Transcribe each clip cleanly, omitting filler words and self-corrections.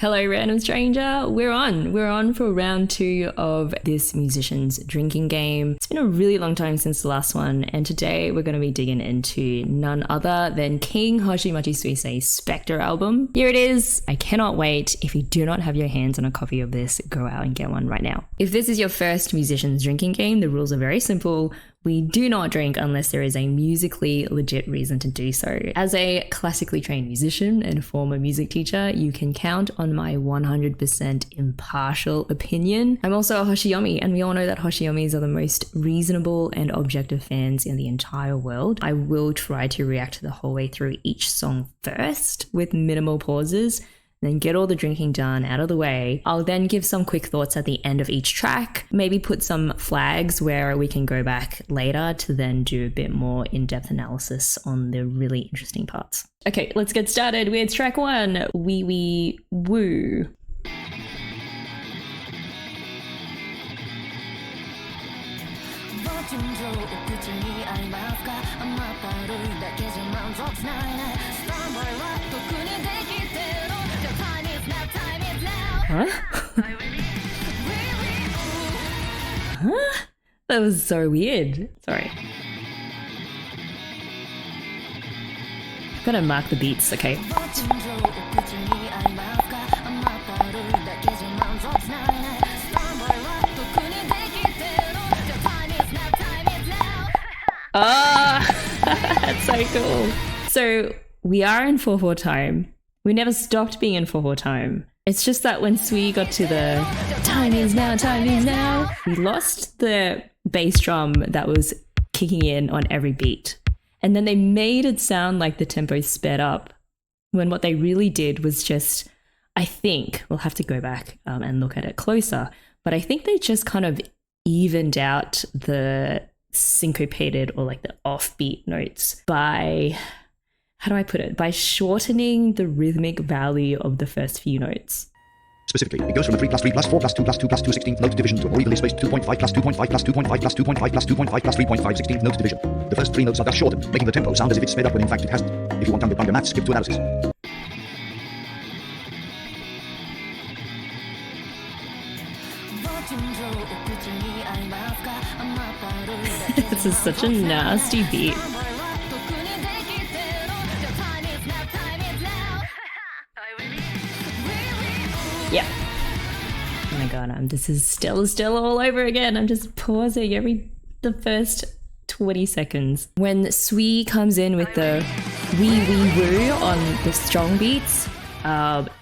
Hello, random stranger. We're on for round 2 of this musician's drinking game. It's been a really long time since the last one, and today we're going to be digging into none other than King Hoshimachi Suisei's Specter album. Here it is. I cannot wait. If you do not have your hands on a copy of this, go out and get one right now. If this is your first musician's drinking game, the rules are very simple. We do not drink unless there is a musically legit reason to do so. As a classically trained musician and former music teacher, you can count on my 100% impartial opinion. I'm also a Hoshiyomi, and we all know that Hoshiyomis are the most reasonable and objective fans in the entire world. I will try to react the whole way through each song first with minimal pauses, then get all the drinking done out of the way. I'll then give some quick thoughts at the end of each track, maybe put some flags where we can go back later to then do a bit more in-depth analysis on the really interesting parts. Okay, let's get started with track 1, Wee Wee Woo. Huh? Huh? That was so weird. Sorry. Gotta mark the beats, okay. That's so cool. So we are in 4/4 time. We never stopped being in 4/4 time. It's just that when Sui got to the time is now, we lost the bass drum that was kicking in on every beat. And then they made it sound like the tempo sped up, when what they really did was just, I think, we'll have to go back and look at it closer, but I think they just kind of evened out the syncopated or like the offbeat notes by, how do I put it? By shortening the rhythmic value of the first few notes. Specifically, it goes from a 3 plus 3 plus 4 plus 2 plus 2 plus 2 16th note division to a more evenly spaced 2.5 plus 2.5 plus 2.5 plus 2.5 plus 2.5 plus 3.5 16th note division. The first 3 notes are thus shortened, making the tempo sound as if it's sped up when in fact it hasn't. If you want to maths, skip to analysis. This is such a nasty beat. Yeah. Oh my god, this is still all over again. I'm just pausing the first 20 seconds. When Sui comes in with the wee wee woo on the strong beats,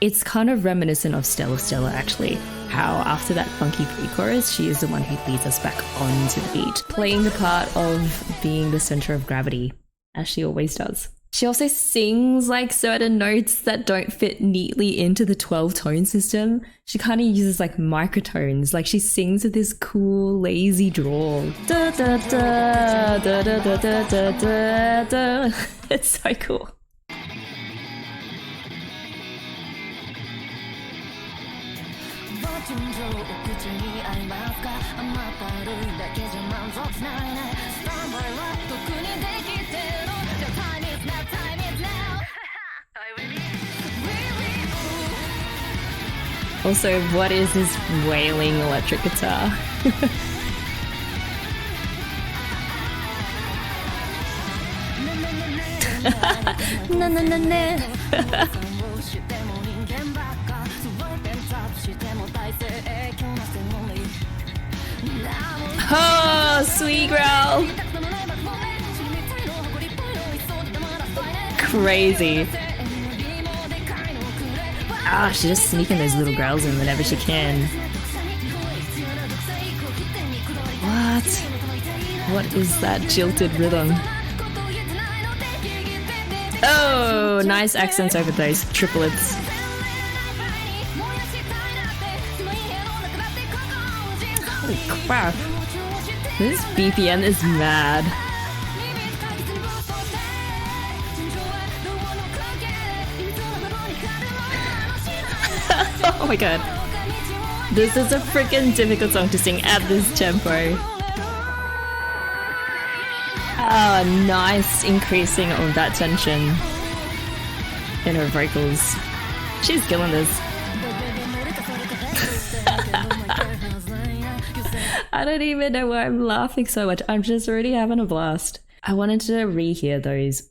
it's kind of reminiscent of Stella actually. How after that funky pre-chorus, she is the one who leads us back onto the beat, playing the part of being the center of gravity, as she always does. She also sings like certain notes that don't fit neatly into the 12-tone system. She kind of uses like microtones, like she sings with this cool lazy drawl. Da da da da da da da da da da. It's so cool. Also, what is this wailing electric guitar? Na na na na. Oh, sweet growl. Crazy. She's just sneaking those little growls in whenever she can. What is that jilted rhythm? Oh, nice accents over those triplets. Holy crap. This BPM is mad. Oh my god. This is a freaking difficult song to sing at this tempo. Oh, nice increasing of that tension in her vocals. She's killing this. I don't even know why I'm laughing so much. I'm just already having a blast. I wanted to rehear those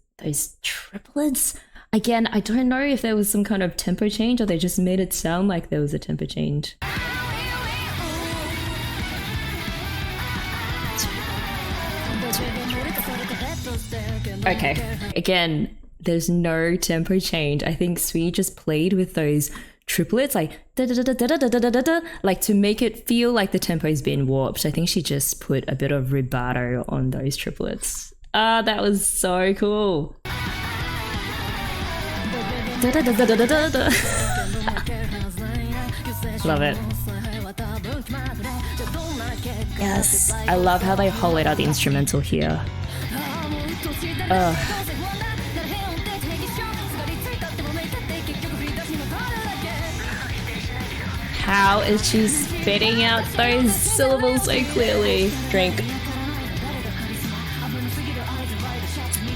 triplets. Again, I don't know if there was some kind of tempo change or they just made it sound like there was a tempo change. Okay, again, there's no tempo change. I think Sui just played with those triplets like da da da da da da da da da, like to make it feel like the tempo's been warped. I think she just put a bit of vibrato on those triplets. Ah, that was so cool. Da da da da da da da. Love it. Yes, I love how they hollowed out the instrumental here. How is she spitting out those syllables so clearly? Drink.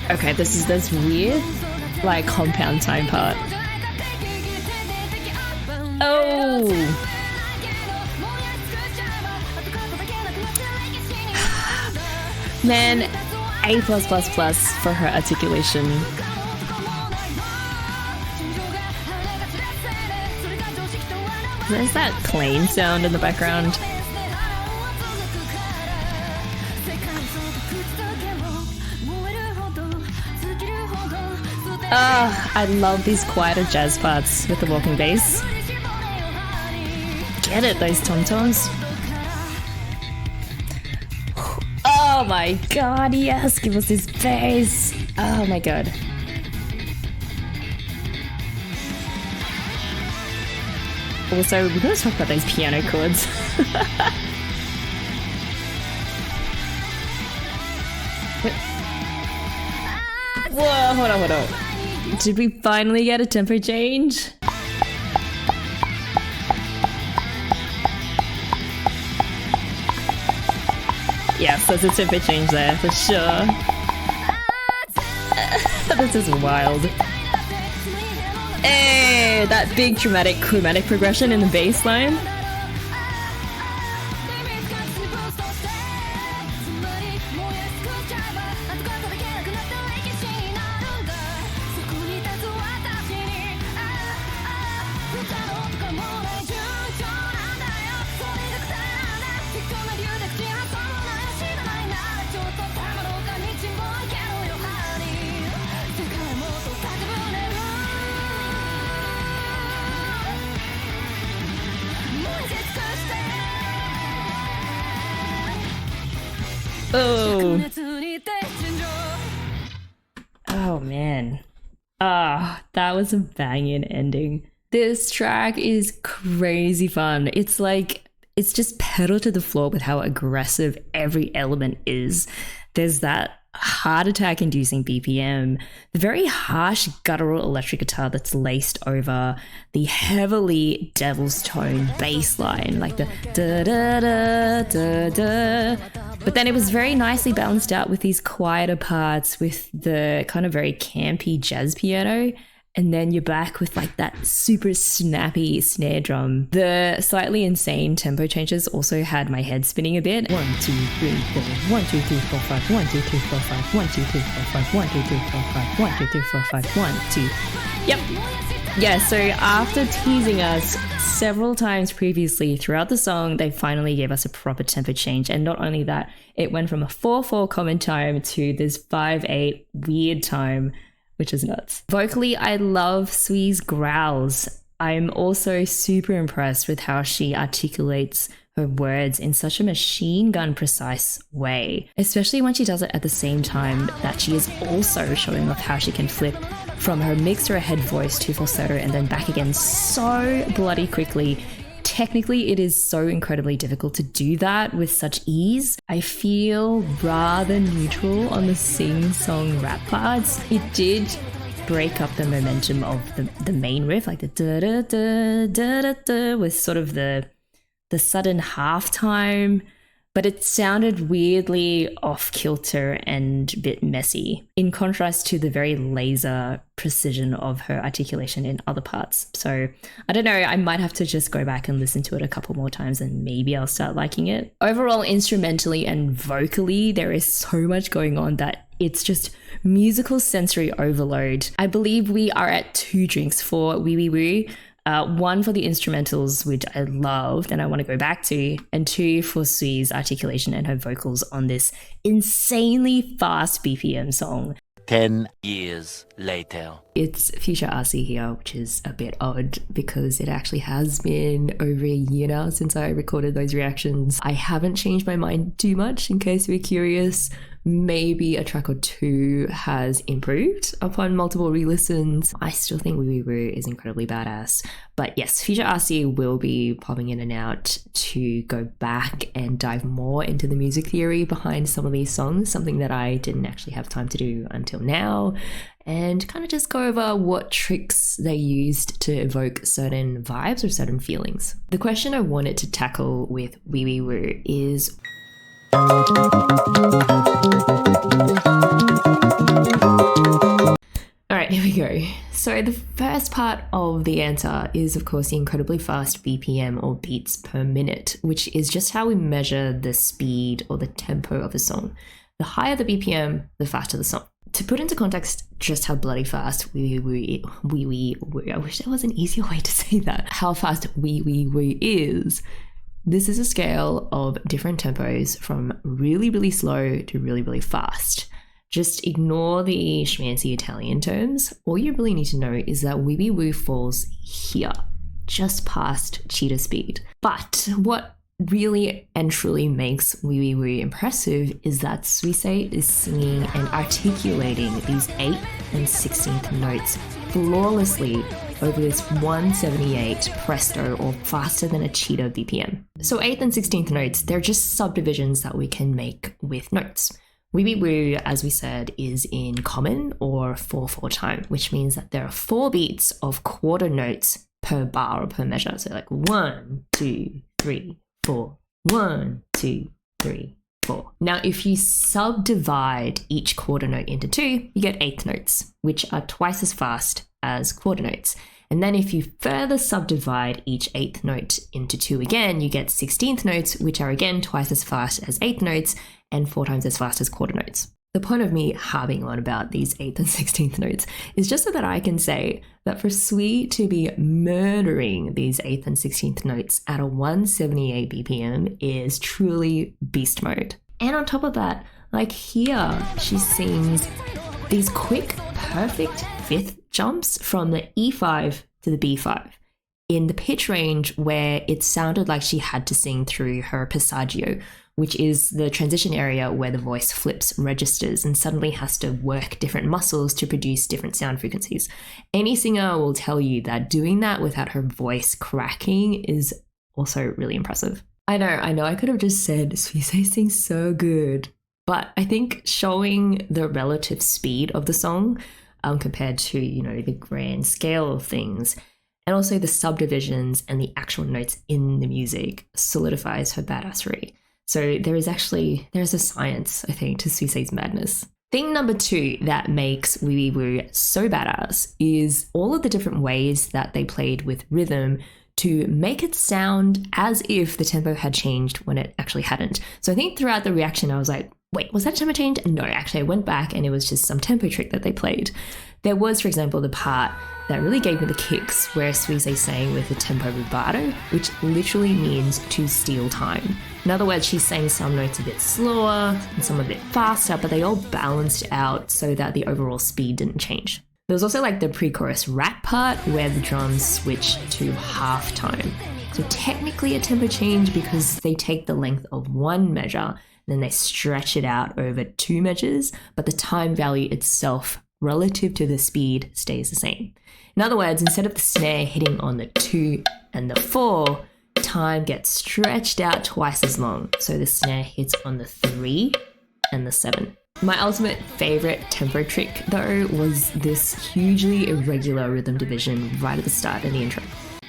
Okay, this is this weird, like, compound time part. Oh! Man, A+++ for her articulation. There's that clean sound in the background. I love these quieter jazz parts with the walking bass. Get it, those tom-toms. Oh my god, yes, give us this bass. Oh my god. Also, we're going to talk about those piano chords. Whoa, hold on. Did we finally get a tempo change? Yes, there's a tempo change there, for sure. This is wild. Hey, that big dramatic chromatic progression in the bass line. Oh man. That was a banging ending. This track is crazy fun. It's like, it's just pedal to the floor with how aggressive every element is. There's that heart attack inducing BPM, the very harsh guttural electric guitar that's laced over the heavily devil's tone bass line, like the da da da da da. But then it was very nicely balanced out with these quieter parts with the kind of very campy jazz piano. And then you're back with like that super snappy snare drum. The slightly insane tempo changes also had my head spinning a bit. 1, 2, 3, 4, 1, 2, 3, 4, 5, 1, 2, 3, 4, 5, 1, 2, 3, 4, 5, 1, 2, 3, 4, 5, 1, 2, 3, 4, 5, 1, 2. Yep. Yeah, so after teasing us several times previously throughout the song, they finally gave us a proper tempo change. And not only that, it went from a 4/4 common time to this 5/8 weird time, which is nuts. Vocally, I love Sui's growls. I'm also super impressed with how she articulates her words in such a machine gun precise way, especially when she does it at the same time that she is also showing off how she can flip from her mixed or head voice to falsetto and then back again so bloody quickly. Technically, it is so incredibly difficult to do that with such ease. I feel rather neutral on the sing-song rap parts. It did break up the momentum of the main riff, like the da-da-da-da-da-da, with sort of the sudden halftime but it sounded weirdly off-kilter and a bit messy, in contrast to the very laser precision of her articulation in other parts. So I don't know, I might have to just go back and listen to it a couple more times and maybe I'll start liking it. Overall, instrumentally and vocally, there is so much going on that it's just musical sensory overload. I believe we are at 2 drinks for Wee Wee Woo. 1 for the instrumentals, which I loved and I want to go back to, and 2 for Sui's articulation and her vocals on this insanely fast BPM song. 10 years later. It's Future RC here, which is a bit odd because it actually has been over a year now since I recorded those reactions. I haven't changed my mind too much, in case you're curious. Maybe a track or 2 has improved upon multiple re-listens. I still think Wee Wee Woo is incredibly badass. But yes, Future RC will be popping in and out to go back and dive more into the music theory behind some of these songs, something that I didn't actually have time to do until now, and kind of just go over what tricks they used to evoke certain vibes or certain feelings. The question I wanted to tackle with Wee Wee Woo is, alright, here we go. So the first part of the answer is, of course, the incredibly fast BPM or beats per minute, which is just how we measure the speed or the tempo of a song. The higher the BPM, the faster the song. To put into context just how bloody fast Wee Wee Woo, I wish there was an easier way to say that, how fast Wee Wee Woo is. This is a scale of different tempos from really, really slow to really, really fast. Just ignore the schmancy Italian terms. All you really need to know is that Wee Wee Woo falls here, just past cheetah speed. But what really and truly makes Wee Wee Woo impressive is that Suisei is singing and articulating these 8th and 16th notes flawlessly over this 178 presto, or faster than a cheetah BPM. So 8th and 16th notes, they're just subdivisions that we can make with notes. Wee Wee Woo, as we said, is in common or 4/4 time, which means that there are 4 beats of quarter notes per bar or per measure. So like 1, 2, 3, 4, 1, 2, 3, 4. Now, if you subdivide each quarter note into 2, you get 8th notes, which are twice as fast as quarter notes. And then if you further subdivide each 8th note into 2 again, you get 16th notes, which are again twice as fast as 8th notes and 4 times as fast as quarter notes. The point of me harping on about these 8th and 16th notes is just so that I can say that for Sui to be murdering these 8th and 16th notes at a 178 BPM is truly beast mode. And on top of that, like here, she sings these quick, perfect 5th jumps from the E5 to the B5 in the pitch range where it sounded like she had to sing through her passaggio, which is the transition area where the voice flips registers and suddenly has to work different muscles to produce different sound frequencies. Any singer will tell you that doing that without her voice cracking is also really impressive. I know I could have just said Suisei sings so good, but I think showing the relative speed of the song compared to, the grand scale of things, and also the subdivisions and the actual notes in the music solidifies her badassery. So there's a science, I think, to Suisei's madness. Thing number 2 that makes Wee Wee Woo so badass is all of the different ways that they played with rhythm to make it sound as if the tempo had changed when it actually hadn't. So I think throughout the reaction, I was like, wait, was that tempo change? No, actually, I went back and it was just some tempo trick that they played. There was, for example, the part that really gave me the kicks where Suisei sang with the tempo rubato, which literally means to steal time. In other words, she sang some notes a bit slower and some a bit faster, but they all balanced out so that the overall speed didn't change. There was also like the pre-chorus rap part where the drums switch to half time. So technically a tempo change because they take the length of one measure, then they stretch it out over 2 measures, but the time value itself relative to the speed stays the same. In other words, instead of the snare hitting on the 2 and the 4, time gets stretched out twice as long. So the snare hits on the 3 and the 7. My ultimate favorite tempo trick though was this hugely irregular rhythm division right at the start in the intro.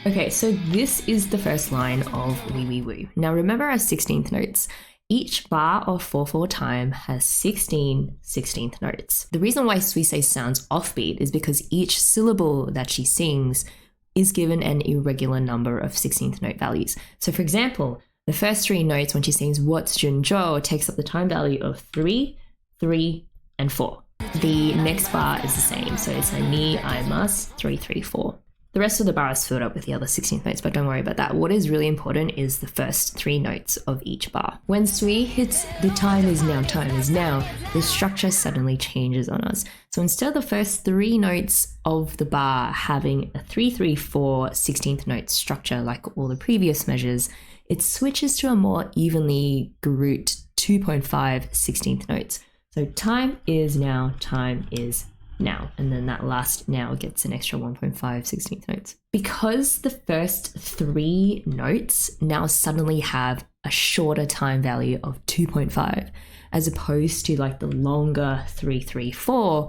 Okay, so this is the first line of Wee Wee Woo. Now remember our 16th notes. Each bar of 4/4 time has 16 16th notes. The reason why Suisei sounds offbeat is because each syllable that she sings is given an irregular number of 16th note values. So for example, the first 3 notes when she sings What's Junjo takes up the time value of 3, 3, and 4. The next bar is the same, so it's a ni, I must, 3, 3, 4. The rest of the bar is filled up with the other 16th notes, but don't worry about that. What is really important is the first 3 notes of each bar. When Sui hits the time is now, the structure suddenly changes on us. So instead of the first 3 notes of the bar having a 3, 3, 4 16th note structure like all the previous measures, it switches to a more evenly grouped 2.5 16th notes. So time is now, and then that last now gets an extra 1.5 16th notes. Because the first 3 notes now suddenly have a shorter time value of 2.5, as opposed to like the longer 3, 3, 4,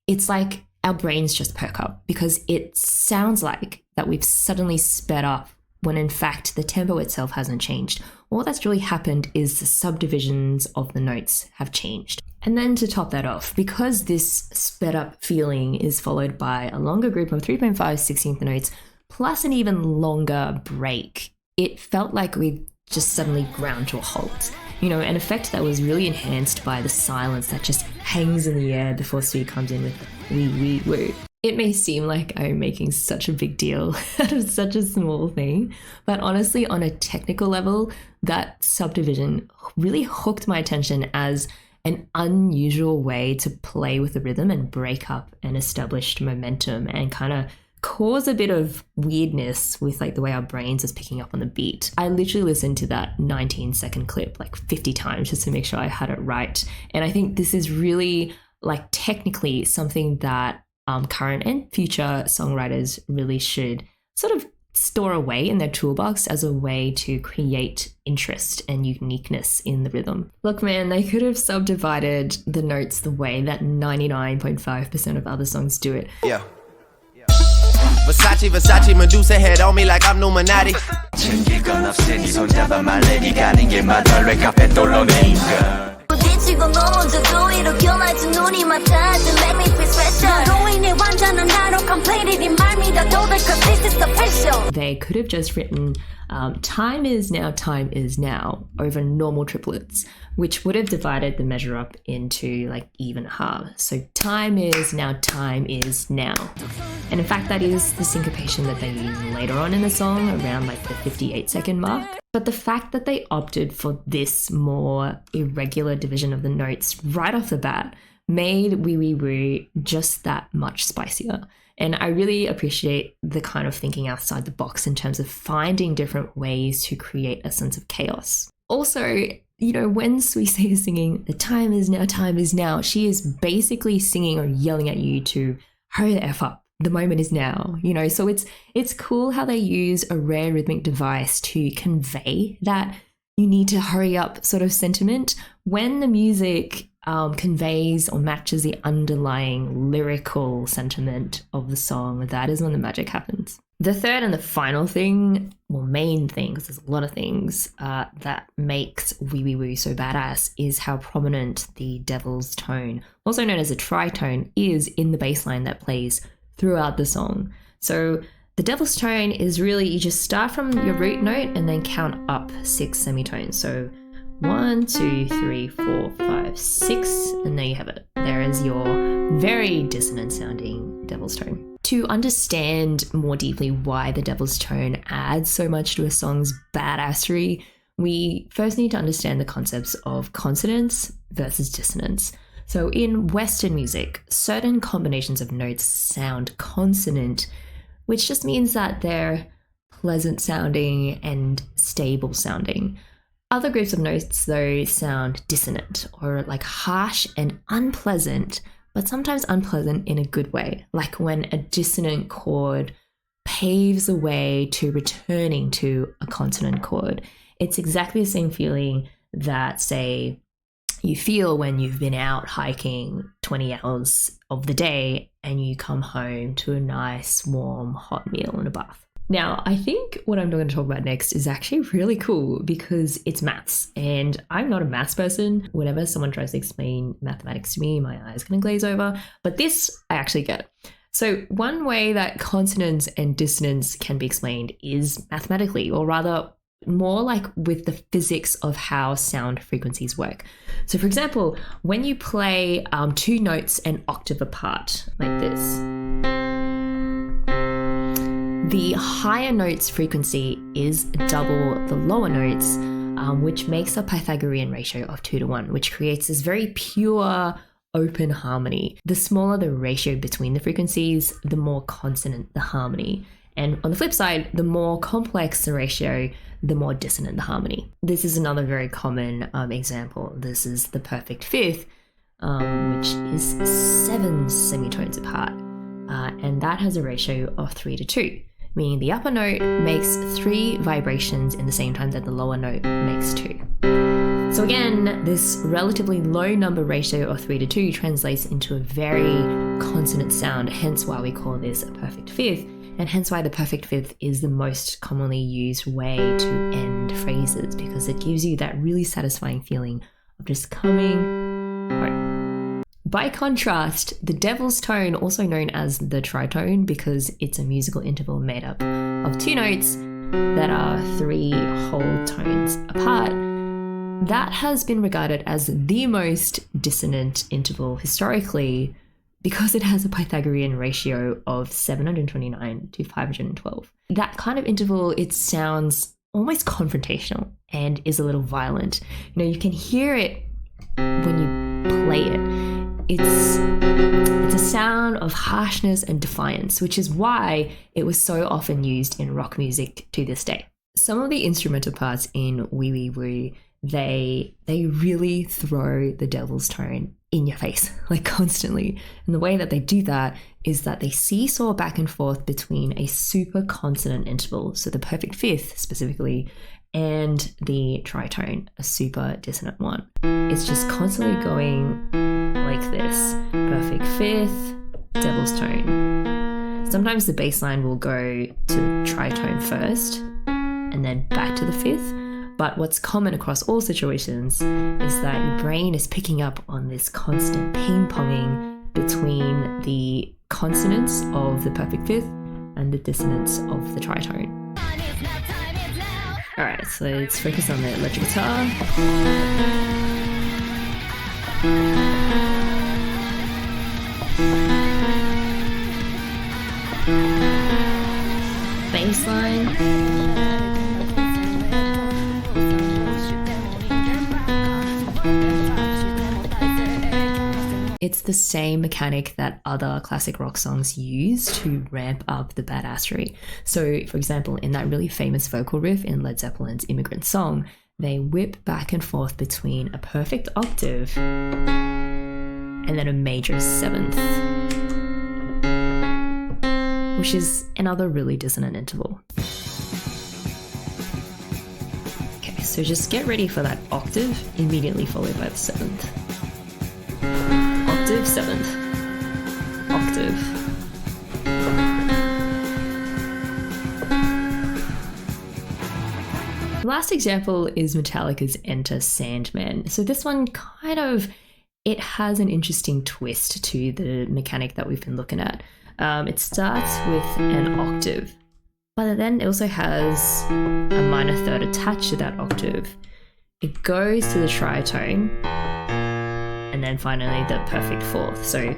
it's like our brains just perk up because it sounds like that we've suddenly sped up when in fact the tempo itself hasn't changed. All that's really happened is the subdivisions of the notes have changed. And then to top that off, because this sped up feeling is followed by a longer group of 3.5 16th notes plus an even longer break, it felt like we just suddenly ground to a halt. You know, an effect that was really enhanced by the silence that just hangs in the air before Sui comes in with Wii Wii Woo. It may seem like I'm making such a big deal out of such a small thing, but honestly, on a technical level, that subdivision really hooked my attention as an unusual way to play with the rhythm and break up an established momentum and kind of cause a bit of weirdness with like the way our brains is picking up on the beat. I literally listened to that 19-second clip like 50 times just to make sure I had it right. And I think this is really like technically something that current and future songwriters really should sort of store away in their toolbox as a way to create interest and uniqueness in the rhythm. Look, man, they could have subdivided the notes the way that 99.5% of other songs do it. Yeah. Versace, Medusa head on me like I'm Illuminati. They could have just written time is now over normal triplets, which would have divided the measure up into like even halves. So time is now. And in fact, that is the syncopation that they use later on in the song around like the 58-second mark. But the fact that they opted for this more irregular division of the notes right off the bat made Wee Wee Woo just that much spicier. And I really appreciate the kind of thinking outside the box in terms of finding different ways to create a sense of chaos. Also, you know, when Suisei is singing, the time is now, she is basically singing or yelling at you to hurry the F up. The moment is now, you know, so it's cool how they use a rare rhythmic device to convey that you need to hurry up sort of sentiment when the music conveys or matches the underlying lyrical sentiment of the song. That is when the magic happens. The third and the final thing, well, main thing, because there's a lot of things that makes Wee Wee Woo so badass is how prominent the devil's tone, also known as a tritone, is in the bass line that plays throughout the song. So the devil's tone is really, you just start from your root note and then count up 6 semitones. So 1, 2, 3, 4, 5, 6, and there you have it. There is your very dissonant sounding devil's tone. To understand more deeply why the devil's tone adds so much to a song's badassery, we first need to understand the concepts of consonance versus dissonance. So in Western music, certain combinations of notes sound consonant, which just means that they're pleasant sounding and stable sounding. Other groups of notes, though, sound dissonant or like harsh and unpleasant, but sometimes unpleasant in a good way, like when a dissonant chord paves the way to returning to a consonant chord. It's exactly the same feeling that, say, you feel when you've been out hiking 20 hours of the day and you come home to a nice, warm, hot meal and a bath. Now, I think what I'm going to talk about next is actually really cool because it's maths, and I'm not a maths person. Whenever someone tries to explain mathematics to me, my eyes kind of glaze over, but this I actually get. So one way that consonance and dissonance can be explained is mathematically, or rather more like with the physics of how sound frequencies work. So for example, when you play two notes an octave apart, like this, the higher note's frequency is double the lower note's, which makes a Pythagorean ratio of 2:1, which creates this very pure, open harmony. The smaller the ratio between the frequencies, the more consonant the harmony. And on the flip side, the more complex the ratio, the more dissonant the harmony. This is another very common example. This is the perfect fifth, which is 7 semitones apart. And that has a ratio of 3:2. Meaning the upper note makes 3 vibrations in the same time that the lower note makes 2. So again, this relatively low number ratio of 3:2 translates into a very consonant sound, hence why we call this a perfect fifth, and hence why the perfect fifth is the most commonly used way to end phrases, because it gives you that really satisfying feeling of just coming home. By contrast, the devil's tone, also known as the tritone because it's a musical interval made up of 2 notes that are 3 whole tones apart, that has been regarded as the most dissonant interval historically because it has a Pythagorean ratio of 729 to 512. That kind of interval, it sounds almost confrontational and is a little violent. You know, you can hear it when you play it. It's a sound of harshness and defiance, which is why it was so often used in rock music to this day. Some of the instrumental parts in Wee Wee Woo, they really throw the devil's tone in your face, like constantly. And the way that they do that is that they seesaw back and forth between a super consonant interval, so the perfect fifth specifically, and the tritone, a super dissonant one. It's just constantly going like this. Perfect fifth, devil's tone. Sometimes the bass line will go to the tritone first and then back to the fifth. But what's common across all situations is that your brain is picking up on this constant ping-ponging between the consonants of the perfect fifth and the dissonance of the tritone. Alright, so let's focus on the electric guitar. Bass line. It's the same mechanic that other classic rock songs use to ramp up the badassery. So, for example, in that really famous vocal riff in Led Zeppelin's Immigrant Song, they whip back and forth between a perfect octave and then a major seventh, which is another really dissonant interval. Okay, so just get ready for that octave, immediately followed by the seventh. Octave, seventh, octave. The last example is Metallica's Enter Sandman. So this one it has an interesting twist to the mechanic that we've been looking at. It starts with an octave, but then it also has a minor third attached to that octave. It goes to the tritone, and then finally the perfect fourth. So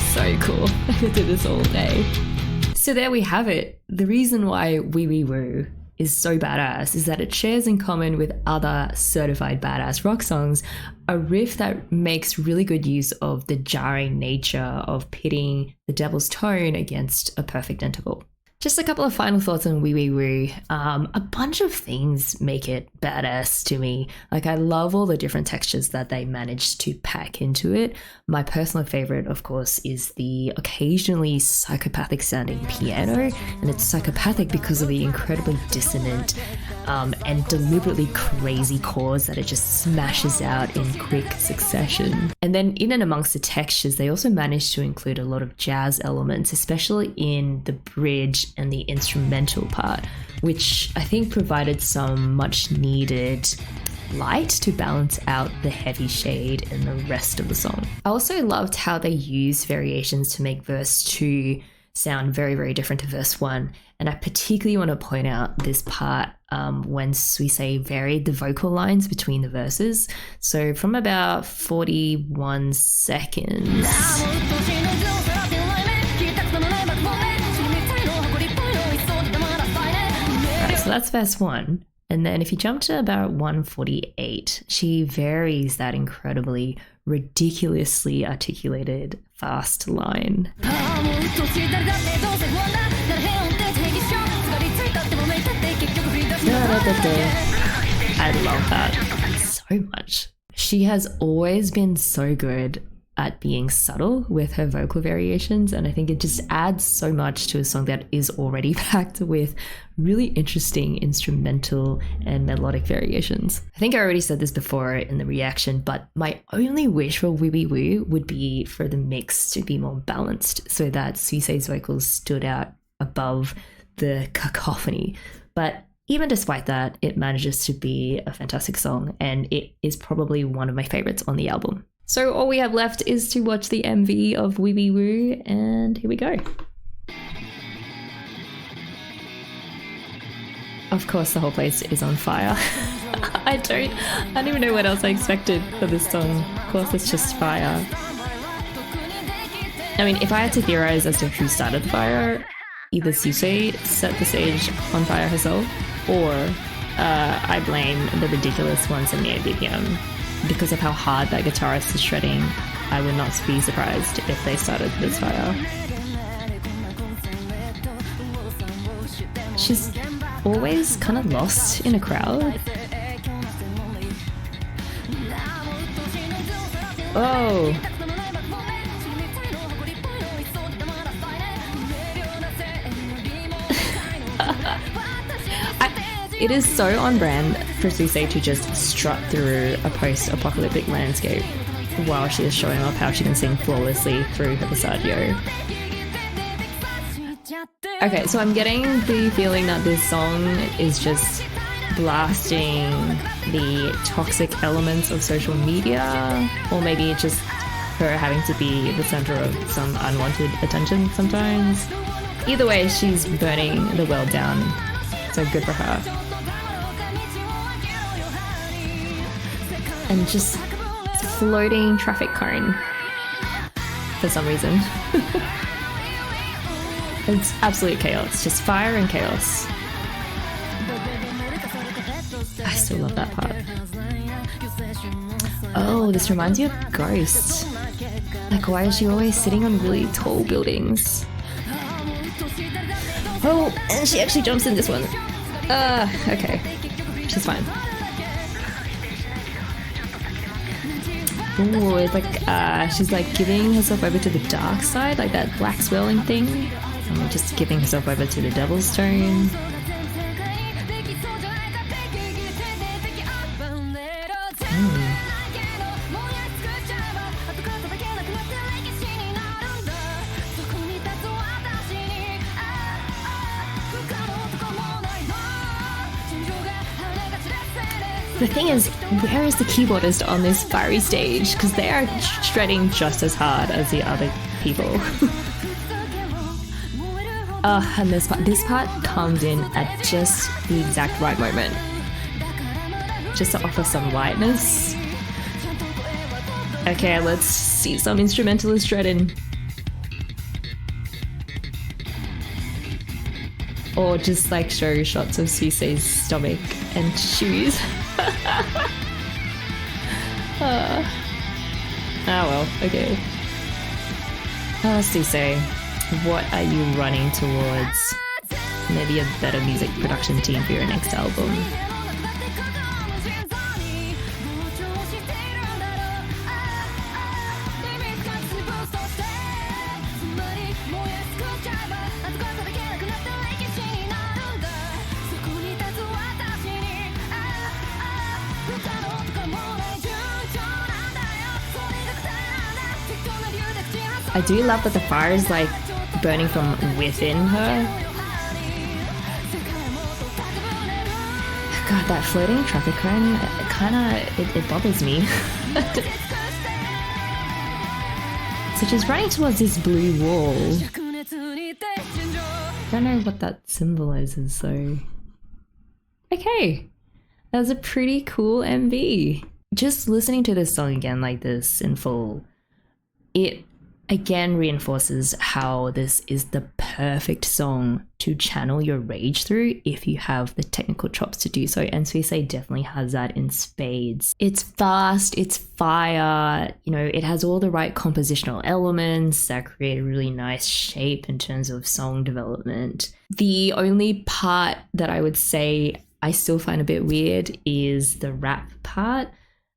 so cool. I could do this all day. So there we have it. The reason why Wee Wee Woo is so badass is that it shares in common with other certified badass rock songs a riff that makes really good use of the jarring nature of pitting the devil's tone against a perfect interval. Just a couple of final thoughts on Wee Wee Woo. A bunch of things make it badass to me. Like, I love all the different textures that they managed to pack into it. My personal favorite, of course, is the occasionally psychopathic sounding piano, and it's psychopathic because of the incredibly dissonant and deliberately crazy chords that it just smashes out in quick succession. And then in and amongst the textures, they also managed to include a lot of jazz elements, especially in the bridge and the instrumental part, which I think provided some much needed light to balance out the heavy shade in the rest of the song. I also loved how they used variations to make verse 2 sound very, very different to verse 1. And I particularly want to point out this part when Suisei varied the vocal lines between the verses. So from about 41 seconds. So that's verse 1. And then if you jump to about 148, she varies that incredibly, ridiculously articulated fast line. I love that so much. She has always been so good at being subtle with her vocal variations, and I think it just adds so much to a song that is already packed with really interesting instrumental and melodic variations. I think I already said this before in the reaction, but my only wish for Wee Wee Woo would be for the mix to be more balanced so that Suisei's vocals stood out above the cacophony. But even despite that, it manages to be a fantastic song, and it is probably one of my favorites on the album. So all we have left is to watch the MV of Wee Wee Woo, and here we go. Of course, the whole place is on fire. I don't even know what else I expected for this song. Of course, it's just fire. I mean, if I had to theorize as to who started the fire, either Suisei set the stage on fire herself, or I blame the ridiculous 178 BPM. Because of how hard that guitarist is shredding, I would not be surprised if they started this fire. She's always kind of lost in a crowd. Oh! It is so on brand for Suisei to just strut through a post-apocalyptic landscape while she is showing off how she can sing flawlessly through her passaggio. Okay, so I'm getting the feeling that this song is just blasting the toxic elements of social media, or maybe it's just her having to be the center of some unwanted attention sometimes. Either way, she's burning the world down, so good for her. And just floating traffic cone for some reason. It's absolute chaos, just fire and chaos. I still love that part. Oh, this reminds me of Ghost. Like, why is she always sitting on really tall buildings? Oh, and she actually jumps in this one. Okay. She's fine. Ooh, it's like, she's like giving herself over to the dark side, like that black swirling thing. And just giving herself over to the devil's tone. The thing is, where is the keyboardist on this fiery stage? Because they are shredding just as hard as the other people. And this part comes in at just the exact right moment. Just to offer some lightness. Okay, let's see some instrumentalist shredding. Or just like show shots of Suisei's stomach and shoes. Oh well, okay. Suisei, what are you running towards? maybe a better music production team for your next album. I do love that the fire is like burning from within her. God, that floating traffic cone, it bothers me. So she's running towards this blue wall. I don't know what that symbolizes, so... Okay, that was a pretty cool MV. Just listening to this song again like this in full, it again reinforces how this is the perfect song to channel your rage through if you have the technical chops to do so, and Suisei definitely has that in spades. It's fast, it's fire, you know, it has all the right compositional elements that create a really nice shape in terms of song development. The only part that I would say I still find a bit weird is the rap part,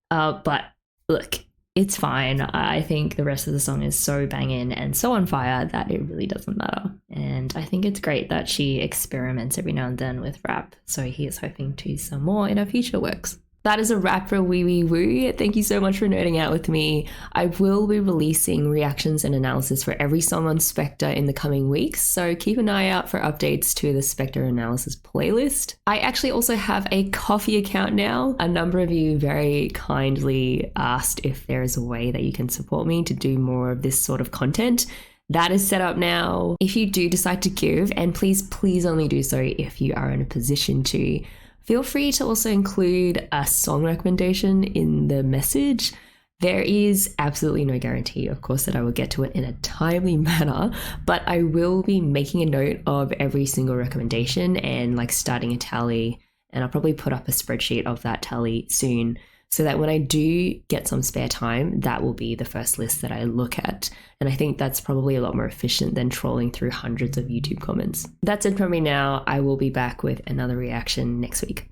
but look, it's fine. I think the rest of the song is so banging and so on fire that it really doesn't matter. And I think it's great that she experiments every now and then with rap. So he is hoping to some more in her future works. That is a wrap for Wee Wee Woo. Thank you so much for nerding out with me. I will be releasing reactions and analysis for every song on Specter in the coming weeks, so keep an eye out for updates to the Specter analysis playlist. I actually also have a Ko-fi account now. A number of you very kindly asked if there is a way that you can support me to do more of this sort of content. That is set up now. If you do decide to give, and please only do so if you are in a position to, feel free to also include a song recommendation in the message. There is absolutely no guarantee, of course, that I will get to it in a timely manner, but I will be making a note of every single recommendation and like starting a tally, and I'll probably put up a spreadsheet of that tally soon so that when I do get some spare time, that will be the first list that I look at. And I think that's probably a lot more efficient than trolling through hundreds of YouTube comments. That's it from me now. I will be back with another reaction next week.